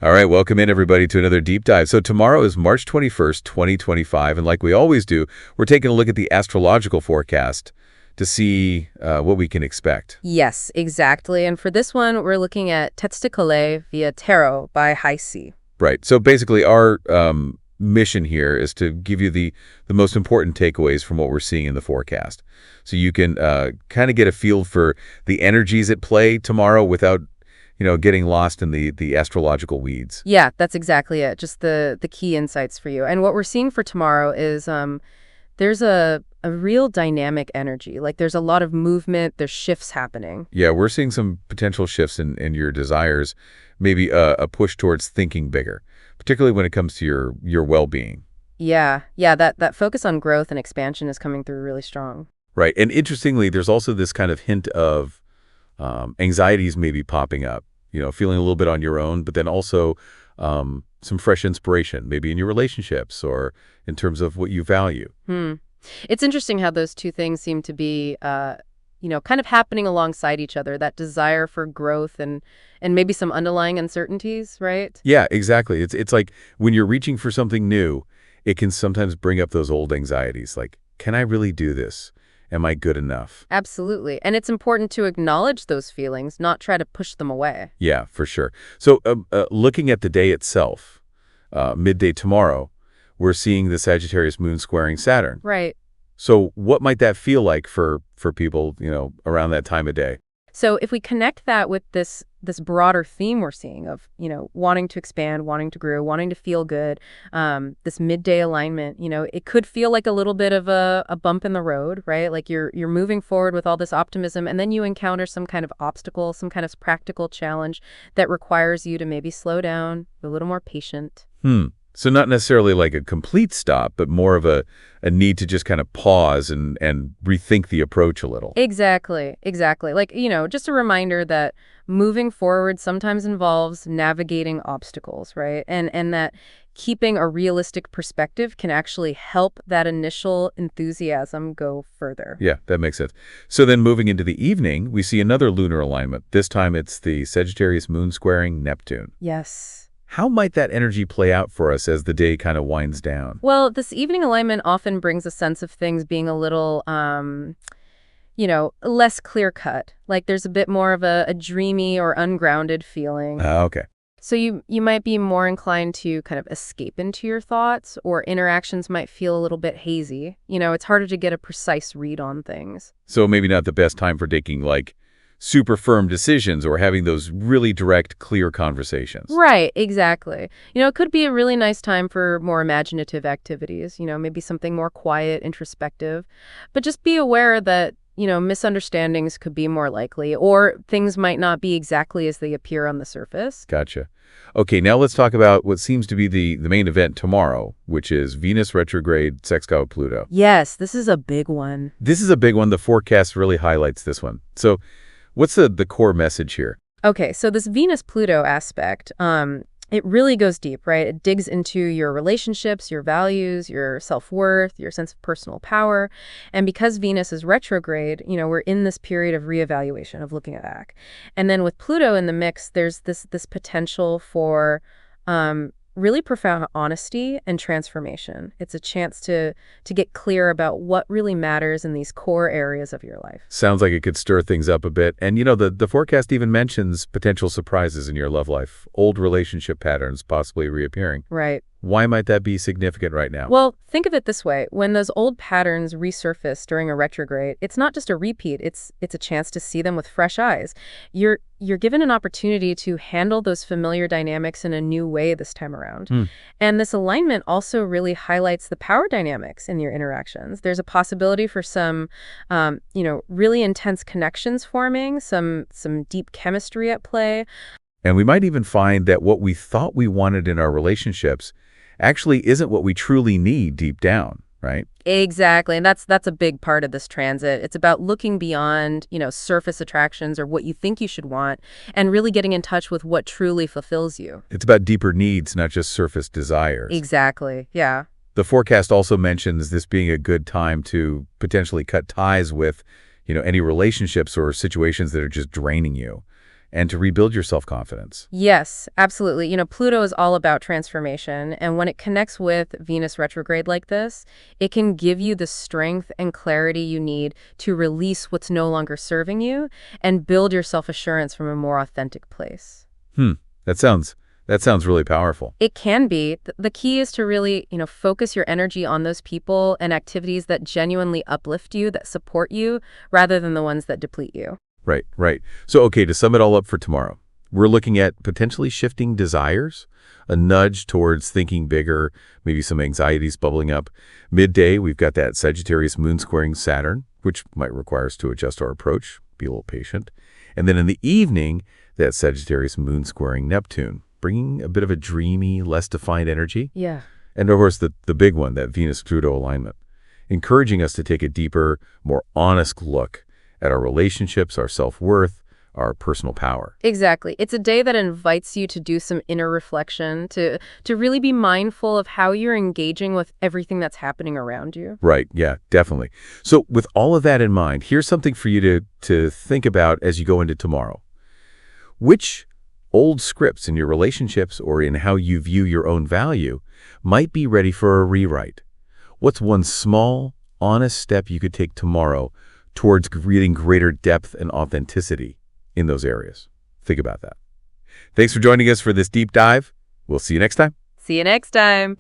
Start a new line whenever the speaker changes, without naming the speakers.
All right, welcome in everybody to another deep dive. So tomorrow is March 21st, 2025, and like we always do, we're taking a look at the astrological forecast to see what we can expect.
Yes, exactly. And for this one, we're looking at Testicole via Tarot by High C.
Right. So basically our mission here is to give you the most important takeaways from what we're seeing in the forecast. So you can kind of get a feel for the energies at play tomorrow without getting lost in the astrological weeds.
Yeah, that's exactly it. Just the key insights for you. And what we're seeing for tomorrow is there's a real dynamic energy. Like there's a lot of movement, there's shifts happening.
Yeah, we're seeing some potential shifts in your desires, maybe a push towards thinking bigger, particularly when it comes to your well-being.
Yeah, that focus on growth and expansion is coming through really strong.
Right. And interestingly, there's also this kind of hint of anxieties maybe popping up, feeling a little bit on your own, but then also some fresh inspiration, maybe in your relationships or in terms of what you value.
It's interesting how those two things seem to be, kind of happening alongside each other, that desire for growth and maybe some underlying uncertainties, right?
Yeah, exactly. It's like when you're reaching for something new, it can sometimes bring up those old anxieties, like, can I really do this? Am I good enough?
Absolutely. And it's important to acknowledge those feelings, not try to push them away.
Yeah, for sure. So looking at the day itself, midday tomorrow, we're seeing the Sagittarius moon squaring Saturn.
Right.
So what might that feel like for people, around that time of day?
So if we connect that with this broader theme we're seeing of, wanting to expand, wanting to grow, wanting to feel good, this midday alignment, it could feel like a little bit of a bump in the road, right? Like you're moving forward with all this optimism, and then you encounter some kind of obstacle, some kind of practical challenge that requires you to maybe slow down, be a little more patient.
So not necessarily like a complete stop, but more of a need to just kind of pause and rethink the approach a little.
Exactly. Like, just a reminder that moving forward sometimes involves navigating obstacles, right? And that keeping a realistic perspective can actually help that initial enthusiasm go further.
Yeah, that makes sense. So then moving into the evening, we see another lunar alignment. This time it's the Sagittarius moon squaring Neptune.
Yes.
How might that energy play out for us as the day kind of winds down?
Well, this evening alignment often brings a sense of things being a little, less clear-cut. Like there's a bit more of a dreamy or ungrounded feeling.
Okay.
So you might be more inclined to kind of escape into your thoughts, or interactions might feel a little bit hazy. It's harder to get a precise read on things.
So maybe not the best time for taking like super firm decisions or having those really direct, clear conversations.
Right, exactly. It could be a really nice time for more imaginative activities, maybe something more quiet, introspective. But just be aware that, misunderstandings could be more likely, or things might not be exactly as they appear on the surface.
Gotcha. Okay, now let's talk about what seems to be the main event tomorrow, which is Venus retrograde sextile Pluto.
Yes, this is a big one.
This is a big one. The forecast really highlights this one. So what's the core message here?
Okay, so this Venus-Pluto aspect, it really goes deep, right? It digs into your relationships, your values, your self-worth, your sense of personal power. And because Venus is retrograde, we're in this period of reevaluation, of looking back. And then with Pluto in the mix, there's this potential for really profound honesty and transformation. It's a chance to get clear about what really matters in these core areas of your life.
Sounds like it could stir things up a bit. And the forecast even mentions potential surprises in your love life, old relationship patterns possibly reappearing.
Right.
Why might that be significant right now?
Well, think of it this way. When those old patterns resurface during a retrograde, it's not just a repeat, it's a chance to see them with fresh eyes. You're given an opportunity to handle those familiar dynamics in a new way this time around. And this alignment also really highlights the power dynamics in your interactions. There's a possibility for some, really intense connections forming, some deep chemistry at play.
And we might even find that what we thought we wanted in our relationships actually isn't what we truly need deep down, right?
Exactly. And that's a big part of this transit. It's about looking beyond, surface attractions or what you think you should want, and really getting in touch with what truly fulfills you.
It's about deeper needs, not just surface desires.
Exactly. Yeah.
The forecast also mentions this being a good time to potentially cut ties with, any relationships or situations that are just draining you. and to rebuild your self-confidence.
Yes, absolutely. Pluto is all about transformation, and when it connects with Venus retrograde like this, it can give you the strength and clarity you need to release what's no longer serving you and build your self-assurance from a more authentic place.
Hmm, that sounds really powerful.
It can be. The key is to really, focus your energy on those people and activities that genuinely uplift you, that support you, rather than the ones that deplete you.
Right, right. So, okay, to sum it all up for tomorrow, we're looking at potentially shifting desires, a nudge towards thinking bigger, maybe some anxieties bubbling up. Midday, we've got that Sagittarius moon squaring Saturn, which might require us to adjust our approach, be a little patient. And then in the evening, that Sagittarius moon squaring Neptune, bringing a bit of a dreamy, less defined energy.
Yeah.
And of course, the big one, that Venus-Pluto alignment, encouraging us to take a deeper, more honest look at our relationships, our self-worth, our personal power.
Exactly. It's a day that invites you to do some inner reflection, to really be mindful of how you're engaging with everything that's happening around you.
Right, yeah, definitely. So with all of that in mind, here's something for you to think about as you go into tomorrow. Which old scripts in your relationships or in how you view your own value might be ready for a rewrite? What's one small, honest step you could take tomorrow towards creating greater depth and authenticity in those areas? Think about that. Thanks for joining us for this deep dive. We'll see you next time.
See you next time.